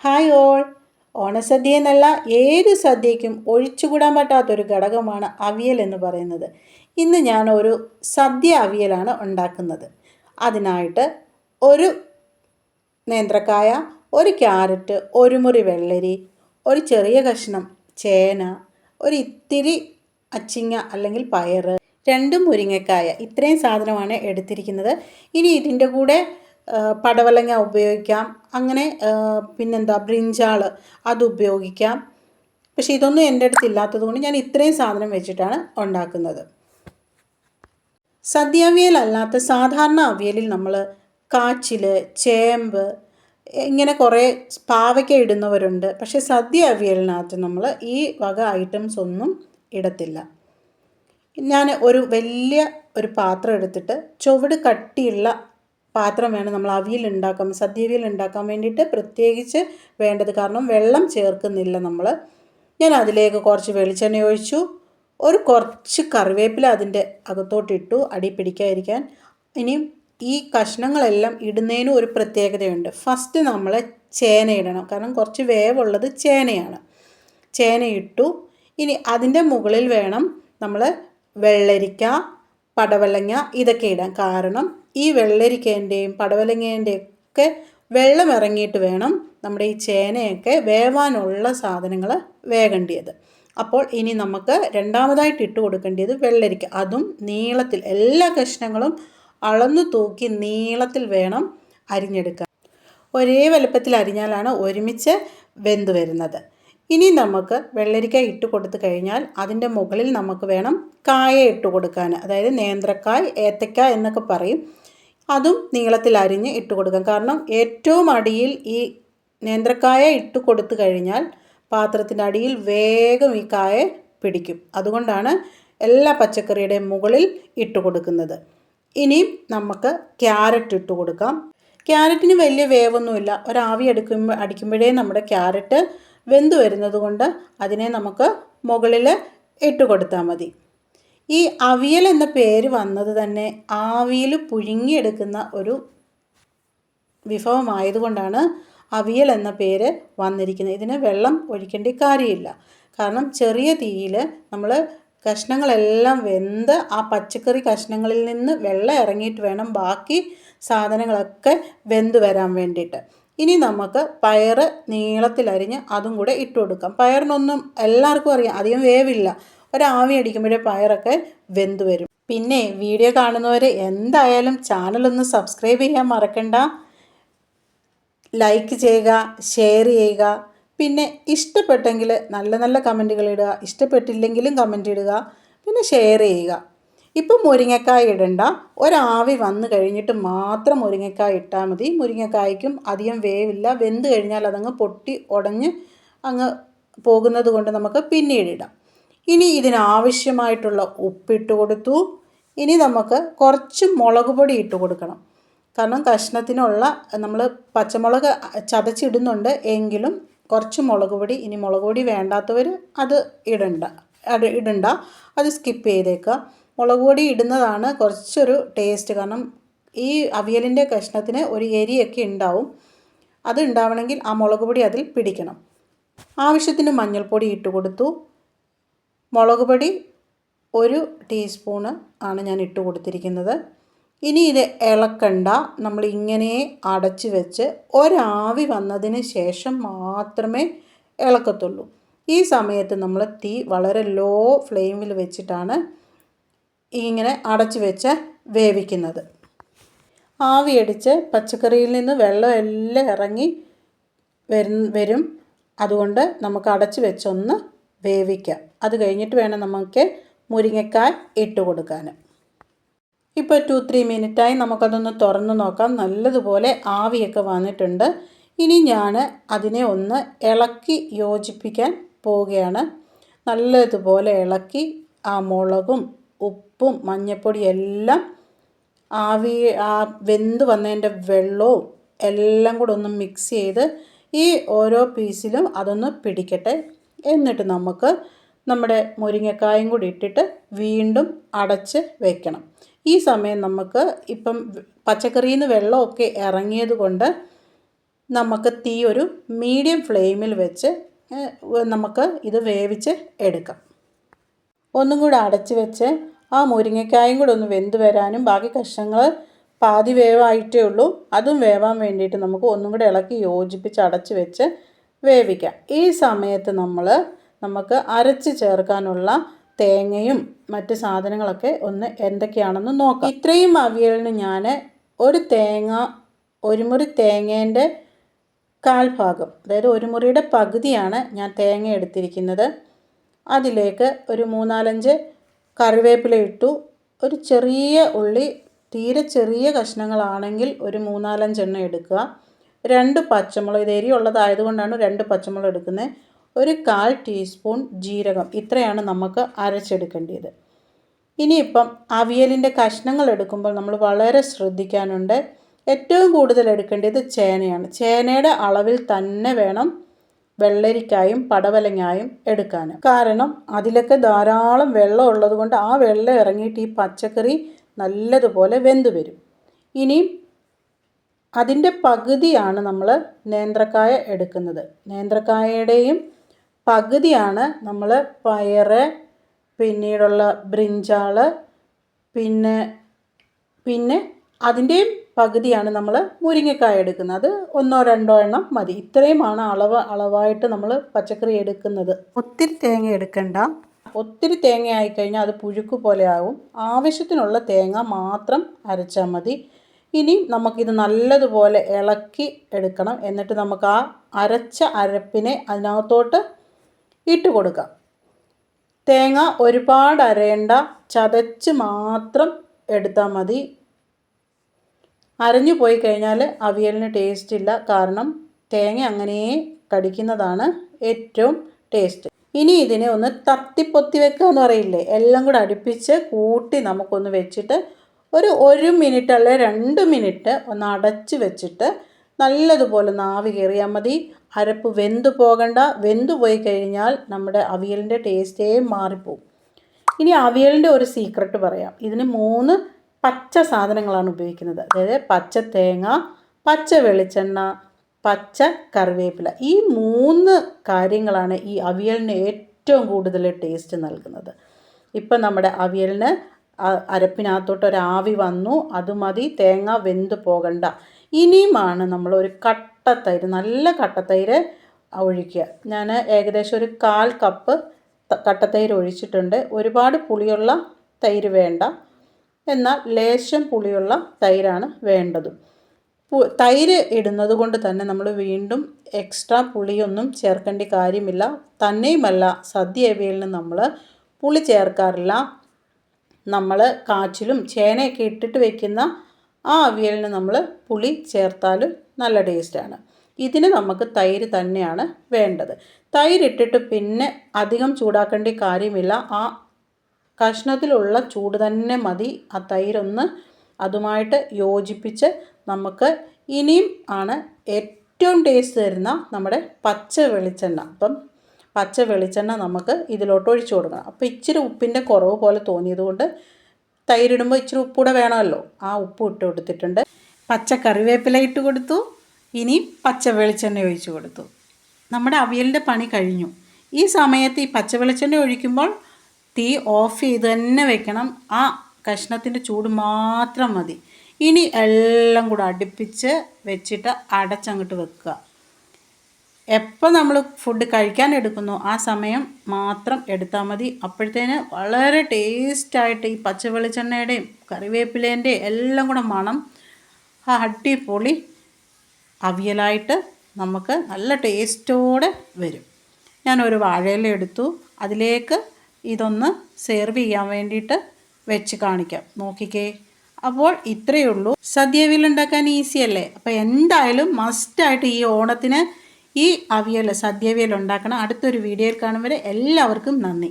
Hi all. ഓണസദ്യ എന്നല്ല ഏത് സദ്യയ്ക്കും ഒഴിച്ചുകൂടാൻ പറ്റാത്തൊരു ഘടകമാണ് അവിയൽ എന്ന് പറയുന്നത്. ഇന്ന് ഞാൻ ഒരു സദ്യ അവിയലാണ് ഉണ്ടാക്കുന്നത്. അതിനായിട്ട് ഒരു നേന്ത്രക്കായ, ഒരു ക്യാരറ്റ്, ഒരു മുറി വെള്ളരി, ഒരു ചെറിയ കഷ്ണം ചേന, ഒരു ഇത്തിരി അച്ചിങ്ങ അല്ലെങ്കിൽ പയർ, 2 മുരിങ്ങക്കായ, ഇത്രയും സാധനമാണ് എടുത്തിരിക്കുന്നത്. ഇനി ഇതിൻ്റെ കൂടെ പടവലങ്ങ ഉപയോഗിക്കാം, അങ്ങനെ പിന്നെന്താ ബ്രിഞ്ചാൾ അത് ഉപയോഗിക്കാം. പക്ഷേ ഇതൊന്നും എൻ്റെ അടുത്ത് ഇല്ലാത്തത് കൊണ്ട് ഞാൻ ഇത്രയും സാധനം വെച്ചിട്ടാണ് ഉണ്ടാക്കുന്നത്. സദ്യ അവിയൽ അല്ലാത്ത സാധാരണ അവിയലിൽ നമ്മൾ കാച്ചിൽ, ചേമ്പ്, ഇങ്ങനെ കുറേ പാവയ്ക്ക ഇടുന്നവരുണ്ട്. പക്ഷേ സദ്യ അവിയലിനകത്ത് നമ്മൾ ഈ വക ഐറ്റംസ് ഒന്നും ഇടത്തില്ല. ഞാൻ ഒരു വലിയ ഒരു പാത്രം എടുത്തിട്ട് ചുവട് കട്ടിയുള്ള പാത്രം വേണം നമ്മൾ സദ്യ അവിയൽ ഉണ്ടാക്കാൻ വേണ്ടിയിട്ട് പ്രത്യേകിച്ച് വേണ്ടത്. കാരണം വെള്ളം ചേർക്കുന്നില്ല നമ്മൾ. ഞാൻ അതിലേക്ക് കുറച്ച് വെളിച്ചെണ്ണ ഒഴിച്ചു, കുറച്ച് കറിവേപ്പില അതിൻ്റെ അകത്തോട്ടിട്ടു അടി പിടിക്കാതിരിക്കാൻ. ഇനിയും ഈ കഷ്ണങ്ങളെല്ലാം ഇടുന്നതിനും ഒരു പ്രത്യേകതയുണ്ട്. ഫസ്റ്റ് നമ്മൾ ചേന ഇടണം, കാരണം കുറച്ച് വേവുള്ളത് ചേനയാണ്. ചേന ഇട്ടു. ഇനി അതിൻ്റെ മുകളിൽ വേണം നമ്മൾ വെള്ളരിക്ക, പടവലങ്ങ ഇതൊക്കെ ഇടാൻ. കാരണം ഈ വെള്ളരിക്കേൻ്റെയും പടവലങ്ങേൻ്റെയും ഒക്കെ വെള്ളം ഇറങ്ങിയിട്ട് വേണം നമ്മുടെ ഈ ചേനയൊക്കെ വേവാനുള്ള സാധനങ്ങൾ വേകേണ്ടത്. അപ്പോൾ ഇനി നമുക്ക് രണ്ടാമതായിട്ട് ഇട്ട് കൊടുക്കേണ്ടത് വെള്ളരിക്ക. അതും നീളത്തിൽ, എല്ലാ കഷ്ണങ്ങളും അളന്നു തൂക്കി നീളത്തിൽ വേണം അരിഞ്ഞെടുക്കാൻ. ഒരേ വലുപ്പത്തിൽ അരിഞ്ഞാലാണ് ഒരുമിച്ച് വെന്ത് വരുന്നത്. ഇനി നമുക്ക് വെള്ളരിക്ക ഇട്ട് കൊടുത്തു കഴിഞ്ഞാൽ അതിൻ്റെ മുകളിൽ നമുക്ക് വേണം കായ ഇട്ട് കൊടുക്കാൻ. അതായത് നേന്ത്രക്കായ്, ഏത്തക്ക എന്നൊക്കെ പറയും. അതും നീളത്തിൽ അരിഞ്ഞ് ഇട്ട് കൊടുക്കാം. കാരണം ഏറ്റവും അടിയിൽ ഈ നേന്ത്രക്കായ ഇട്ട് കൊടുത്തു കഴിഞ്ഞാൽ പാത്രത്തിൻ്റെ അടിയിൽ വേഗം ഈ കായ പിടിക്കും. അതുകൊണ്ടാണ് എല്ലാ പച്ചക്കറിയുടെയും മുകളിൽ ഇട്ട് കൊടുക്കുന്നത്. നമുക്ക് ക്യാരറ്റ് ഇട്ട് കൊടുക്കാം. ക്യാരറ്റിന് വലിയ വേവൊന്നുമില്ല. ഒരാവി അടിക്കുമ്പോഴേ നമ്മുടെ ക്യാരറ്റ് വെന്ത് വരുന്നത് കൊണ്ട് അതിനെ നമുക്ക് മുകളിൽ ഇട്ട് കൊടുത്താൽ മതി. ഈ അവിയൽ എന്ന പേര് വന്നത് തന്നെ ആവിയിൽ പുഴുങ്ങിയെടുക്കുന്ന ഒരു വിഭവമായതുകൊണ്ടാണ് അവിയൽ എന്ന പേര് വന്നിരിക്കുന്നത്. ഇതിന് വെള്ളം ഒഴിക്കേണ്ട കാര്യമില്ല. കാരണം ചെറിയ തീയിൽ നമ്മൾ കഷ്ണങ്ങളെല്ലാം വെന്ത് ആ പച്ചക്കറി കഷ്ണങ്ങളിൽ നിന്ന് വെള്ളം ഇറങ്ങിയിട്ട് വേണം ബാക്കി സാധനങ്ങളൊക്കെ വെന്ത് വരാൻ വേണ്ടിയിട്ട്. ഇനി നമുക്ക് പയർ നീളത്തിലരിഞ്ഞ് അതും കൂടെ ഇട്ട് കൊടുക്കാം. പയറിനൊന്നും എല്ലാവർക്കും അറിയാം, അധികം വേവില്ല. ഒരാവി അടിക്കുമ്പോഴേ പയറൊക്കെ വെന്ത് വരും. പിന്നെ വീഡിയോ കാണുന്നവർ എന്തായാലും ചാനലൊന്ന് സബ്സ്ക്രൈബ് ചെയ്യാൻ മറക്കണ്ട. ലൈക്ക് ചെയ്യുക, ഷെയർ ചെയ്യുക. പിന്നെ ഇഷ്ടപ്പെട്ടെങ്കിൽ നല്ല നല്ല കമൻറ്റുകൾ ഇടുക, ഇഷ്ടപ്പെട്ടില്ലെങ്കിലും കമൻറ്റ് ഇടുക, പിന്നെ ഷെയർ ചെയ്യുക. ഇപ്പം മുരിങ്ങക്കായ ഇടണ്ട, ഒരാവി വന്നു കഴിഞ്ഞിട്ട് മാത്രം മുരിങ്ങക്കായ ഇട്ടാൽ മതി. മുരിങ്ങക്കായ്ക്കും അധികം വേവില്ല. വെന്ത് കഴിഞ്ഞാൽ അതങ്ങ് പൊട്ടി ഉടഞ്ഞ് അങ്ങ് പോകുന്നത് കൊണ്ട് നമുക്ക് പിന്നീട് ഇടാം. ഇനി ഇതിനാവശ്യമായിട്ടുള്ള ഉപ്പിട്ട് കൊടുത്തു. ഇനി നമുക്ക് കുറച്ച് മുളക് പൊടി ഇട്ട് കൊടുക്കണം. കാരണം കഷ്ണത്തിനുള്ള നമ്മൾ പച്ചമുളക് ചതച്ചിടുന്നുണ്ട്, എങ്കിലും കുറച്ച് മുളക് പൊടി. ഇനി മുളക് പൊടി വേണ്ടാത്തവർ അത് ഇടണ്ട, അത് സ്കിപ്പ് ചെയ്തേക്കുക. മുളക് പൊടി ഇടുന്നതാണ് കുറച്ചൊരു ടേസ്റ്റ്. കാരണം ഈ അവിയലിൻ്റെ കഷ്ണത്തിന് ഒരു എരിയൊക്കെ ഉണ്ടാവും. അത് ഉണ്ടാവണമെങ്കിൽ ആ മുളക് പൊടി അതിൽ പിടിക്കണം. ആവശ്യത്തിന് മഞ്ഞൾപ്പൊടി ഇട്ട് കൊടുത്തു. മുളക് പൊടി 1 ടീസ്പൂണ് ആണ് ഞാൻ ഇട്ട് കൊടുത്തിരിക്കുന്നത്. ഇനി ഇത് ഇളക്കണ്ട, നമ്മളിങ്ങനെ അടച്ച് വെച്ച് ഒരാവി വന്നതിന് ശേഷം മാത്രമേ ഇളക്കത്തുള്ളൂ. ഈ സമയത്ത് നമ്മൾ തീ വളരെ ലോ ഫ്ലെയിമിൽ വെച്ചിട്ടാണ് ഇങ്ങനെ അടച്ച് വെച്ച് വേവിക്കുന്നത്. ആവിയടിച്ച് പച്ചക്കറിയിൽ നിന്ന് വെള്ളം എല്ലാം ഇറങ്ങി വരും. അതുകൊണ്ട് നമുക്ക് അടച്ച് വെച്ചൊന്ന് വേവിക്കാം. അത് കഴിഞ്ഞിട്ട് വേണം നമുക്ക് മുരിങ്ങക്കായ ഇട്ട് കൊടുക്കാൻ. ഇപ്പോൾ 2-3 മിനിറ്റായി. നമുക്കതൊന്ന് തുറന്ന് നോക്കാം. നല്ലതുപോലെ ആവിയൊക്കെ വന്നിട്ടുണ്ട്. ഇനി ഞാൻ അതിനെ ഒന്ന് ഇളക്കി യോജിപ്പിക്കാൻ പോവുകയാണ്. നല്ലതുപോലെ ഇളക്കി ആ മുളകും ഉപ്പും മഞ്ഞൾപ്പൊടിയും എല്ലാം വെന്ത് വന്നതിൻ്റെ വെള്ളവും എല്ലാം കൂടെ ഒന്ന് മിക്സ് ചെയ്ത് ഈ ഓരോ പീസിലും അതൊന്ന് പിടിക്കട്ടെ. എന്നിട്ട് നമുക്ക് നമ്മുടെ മുരിങ്ങക്കായും കൂടി ഇട്ടിട്ട് വീണ്ടും അടച്ച് വെക്കണം. ഈ സമയം നമുക്ക് ഇപ്പം പച്ചക്കറിയിൽ നിന്ന് വെള്ളമൊക്കെ ഇറങ്ങിയത് കൊണ്ട് നമുക്ക് തീ ഒരു മീഡിയം ഫ്ലെയിമിൽ വെച്ച് നമുക്ക് ഇത് വേവിച്ച് എടുക്കാം. ഒന്നും കൂടെ അടച്ച് വെച്ച് ആ മുരിങ്ങക്കായും കൂടെ ഒന്ന് വെന്ത് വരാനും ബാക്കി കഷ്ണങ്ങൾ പാതി വേവായിട്ടേ ഉള്ളൂ, അതും വേവാൻ വേണ്ടിയിട്ട് നമുക്ക് ഒന്നും കൂടെ ഇളക്കി യോജിപ്പിച്ച് അടച്ച് വെച്ച് വേവിക്കാം. ഈ സമയത്ത് നമുക്ക് അരച്ച് ചേർക്കാനുള്ള തേങ്ങയും മറ്റ് സാധനങ്ങളൊക്കെ ഒന്ന് എന്തൊക്കെയാണെന്ന് നോക്കാം. ഇത്രയും അവിയലിന് ഞാൻ ഒരു മുറി തേങ്ങേൻ്റെ 1/4 ഭാഗം, അതായത് ഒരു മുറിയുടെ പകുതിയാണ് ഞാൻ തേങ്ങ എടുത്തിരിക്കുന്നത്. അതിലേക്ക് ഒരു 3-4 കറിവേപ്പില ഇട്ടു. ഒരു ചെറിയ ഉള്ളി, തീരെ ചെറിയ കഷ്ണങ്ങളാണെങ്കിൽ ഒരു 3-4 എണ്ണം എടുക്കുക. 2 പച്ചമുളക്, ഇത് എരിയുള്ളതായതുകൊണ്ടാണ് 2 പച്ചമുളക് എടുക്കുന്നത്. ഒരു 1/4 ടീസ്പൂൺ ജീരകം. ഇത്രയാണ് നമുക്ക് അരച്ചെടുക്കേണ്ടത്. ഇനിയിപ്പം അവിയലിൻ്റെ കഷ്ണങ്ങൾ എടുക്കുമ്പോൾ നമ്മൾ വളരെ ശ്രദ്ധിക്കാനുണ്ട്. ഏറ്റവും കൂടുതൽ എടുക്കേണ്ടത് ചേനയാണ്. ചേനയുടെ അളവിൽ തന്നെ വേണം വെള്ളരിക്കായും പടവലങ്ങായും എടുക്കാൻ. കാരണം അതിലൊക്കെ ധാരാളം വെള്ളം ഉള്ളത് കൊണ്ട് ആ വെള്ളം ഇറങ്ങിയിട്ട് ഈ പച്ചക്കറി നല്ലതുപോലെ വെന്ത് വരും. ഇനിയും അതിൻ്റെ പകുതിയാണ് നമ്മൾ നേന്ത്രക്കായ എടുക്കുന്നത്. നേന്ത്രക്കായയുടെയും പകുതിയാണ് നമ്മൾ പയറ്, പിന്നീടുള്ള ബ്രിഞ്ചാൾ, പിന്നെ അതിൻ്റെയും പകുതിയാണ് നമ്മൾ മുരിങ്ങക്കായ എടുക്കുന്നത്. അത് 1-2 എണ്ണം മതി. ഇത്രയുമാണ് അളവായിട്ട് നമ്മൾ പച്ചക്കറി എടുക്കുന്നത്. ഒത്തിരി തേങ്ങ എടുക്കണ്ട. ഒത്തിരി തേങ്ങ ആയിക്കഴിഞ്ഞാൽ അത് പുഴുക്ക് പോലെ ആവും. ആവശ്യത്തിനുള്ള തേങ്ങ മാത്രം അരച്ചാൽ മതി. ഇനി നമുക്കിത് നല്ലതുപോലെ ഇളക്കി എടുക്കണം. എന്നിട്ട് നമുക്ക് ആ അരച്ച അരപ്പിനെ അതിനകത്തോട്ട് ഇട്ട് കൊടുക്കാം. തേങ്ങ ഒരുപാട് അരയണ്ട, ചതച്ച് മാത്രം എടുത്താൽ മതി. അരഞ്ഞു പോയി കഴിഞ്ഞാൽ അവിയലിന് ടേസ്റ്റ് ഇല്ല. കാരണം തേങ്ങ അങ്ങനെ കടിക്കുന്നതാണ് ഏറ്റവും ടേസ്റ്റ്. ഇനി ഇതിനെ ഒന്ന് തത്തിപ്പൊത്തി വെക്കുക എന്ന് പറയില്ലേ, എല്ലാം കൂടെ അടുപ്പിച്ച് കൂട്ടി നമുക്കൊന്ന് വെച്ചിട്ട് ഒരു 1 മിനിറ്റ് അല്ലെ 2 മിനിറ്റ് ഒന്ന് അടച്ച് വെച്ചിട്ട് നല്ലതുപോലെ ആവി കയറിയാൽ മതി. അരപ്പ് വെന്ത് പോകണ്ട. വെന്ത് പോയി കഴിഞ്ഞാൽ നമ്മുടെ അവിയലിൻ്റെ ടേസ്റ്റേ മാറിപ്പോവും. ഇനി അവിയലിൻ്റെ ഒരു സീക്രട്ട് പറയാം. ഇതിന് 3 പച്ച സാധനങ്ങളാണ് ഉപയോഗിക്കുന്നത്. അതായത് പച്ച തേങ്ങ, പച്ച വെളിച്ചെണ്ണ, പച്ച കറിവേപ്പില. ഈ 3 കാര്യങ്ങളാണ് ഈ അവിയലിന് ഏറ്റവും കൂടുതൽ ടേസ്റ്റ് നൽകുന്നത്. ഇപ്പം നമ്മുടെ അവിയലിന് അരപ്പിനകത്തോട്ട് ഒരാവി വന്നു, അത് മതി. തേങ്ങ വെന്ത് പോകണ്ട. ഇനിയുമാണ് നമ്മൾ ഒരു കട്ടത്തൈര്, നല്ല കട്ടത്തൈര് ഒഴിക്കുക. ഞാൻ ഏകദേശം ഒരു 1/4 കപ്പ് കട്ടത്തൈര് ഒഴിച്ചിട്ടുണ്ട്. ഒരുപാട് പുളിയുള്ള തൈര് വേണ്ട, എന്നാൽ ലേശം പുളിയുള്ള തൈരാണ് വേണ്ടത്. തൈര് ഇടുന്നത് കൊണ്ട് തന്നെ നമ്മൾ വീണ്ടും എക്സ്ട്രാ പുളിയൊന്നും ചേർക്കേണ്ട കാര്യമില്ല. തന്നെയുമല്ല, സദ്യ അവിയലിന് നമ്മൾ പുളി ചേർക്കാറില്ല. നമ്മൾ കാച്ചിലും ചേനയൊക്കെ ഇട്ടിട്ട് വെക്കുന്ന ആ അവിയലിന് നമ്മൾ പുളി ചേർത്താലും നല്ല ടേസ്റ്റാണ്. ഇതിന് നമുക്ക് തൈര് തന്നെയാണ് വേണ്ടത്. തൈരിട്ടിട്ട് പിന്നെ അധികം ചൂടാക്കേണ്ട കാര്യമില്ല. ആ കഷ്ണത്തിലുള്ള ചൂട് തന്നെ മതി. ആ തൈരൊന്ന് അതുമായിട്ട് യോജിപ്പിച്ച് നമുക്ക് ഇനിയും ആണ് ഏറ്റവും ടേസ്റ്റ് തരുന്ന നമ്മുടെ പച്ച വെളിച്ചെണ്ണ. അപ്പം പച്ച വെളിച്ചെണ്ണ നമുക്ക് ഇതിലോട്ട് ഒഴിച്ചു കൊടുക്കണം. അപ്പോൾ ഇച്ചിരി ഉപ്പിൻ്റെ കുറവ് പോലെ തോന്നിയതുകൊണ്ട് തൈരിടുമ്പോൾ ഇച്ചിരി ഉപ്പൂടെ വേണമല്ലോ, ആ ഉപ്പ് ഇട്ട് കൊടുത്തിട്ടുണ്ട്. പച്ച കറിവേപ്പില ഇട്ട് കൊടുത്തു. ഇനി പച്ച വെളിച്ചെണ്ണ ഒഴിച്ചു കൊടുത്തു. നമ്മുടെ അവിയലിൻ്റെ പണി കഴിഞ്ഞു. ഈ സമയത്ത് ഈ പച്ച വെളിച്ചെണ്ണ ഒഴിക്കുമ്പോൾ തീ ഓഫ് ചെയ്ത് തന്നെ വെക്കണം. ആ കഷ്ണത്തിൻ്റെ ചൂട് മാത്രം മതി. ഇനി എല്ലാം കൂടെ അടുപ്പിച്ച് വെച്ചിട്ട് അടച്ചങ്ങോട്ട് വെക്കുക. എപ്പോൾ നമ്മൾ ഫുഡ് കഴിക്കാൻ എടുക്കുന്നു ആ സമയം മാത്രം എടുത്താൽ മതി. അപ്പോഴത്തേന് വളരെ ടേസ്റ്റായിട്ട് ഈ പച്ച വെളിച്ചെണ്ണയുടെയും കറിവേപ്പിലേൻ്റെയും എല്ലാം കൂടെ മണം അടിപൊളി അവിയലായിട്ട് നമുക്ക് നല്ല ടേസ്റ്റോടെ വരും. ഞാനൊരു വാഴയില എടുത്തു. അതിലേക്ക് ഇതൊന്ന് സെർവ് ചെയ്യാൻ വേണ്ടിയിട്ട് വെച്ച് കാണിക്കാം. നോക്കിക്കേ. അപ്പോൾ ഇത്രയേ ഉള്ളൂ. സദ്യ അവിയൽ ഉണ്ടാക്കാൻ ഈസിയല്ലേ? അപ്പോൾ എന്തായാലും മസ്റ്റായിട്ട് ഈ ഓണത്തിന് ഈ അവിയൽ, സദ്യ അവിയൽ ഉണ്ടാക്കണം. അടുത്തൊരു വീഡിയോയിൽ കാണും വരെ എല്ലാവർക്കും നന്ദി.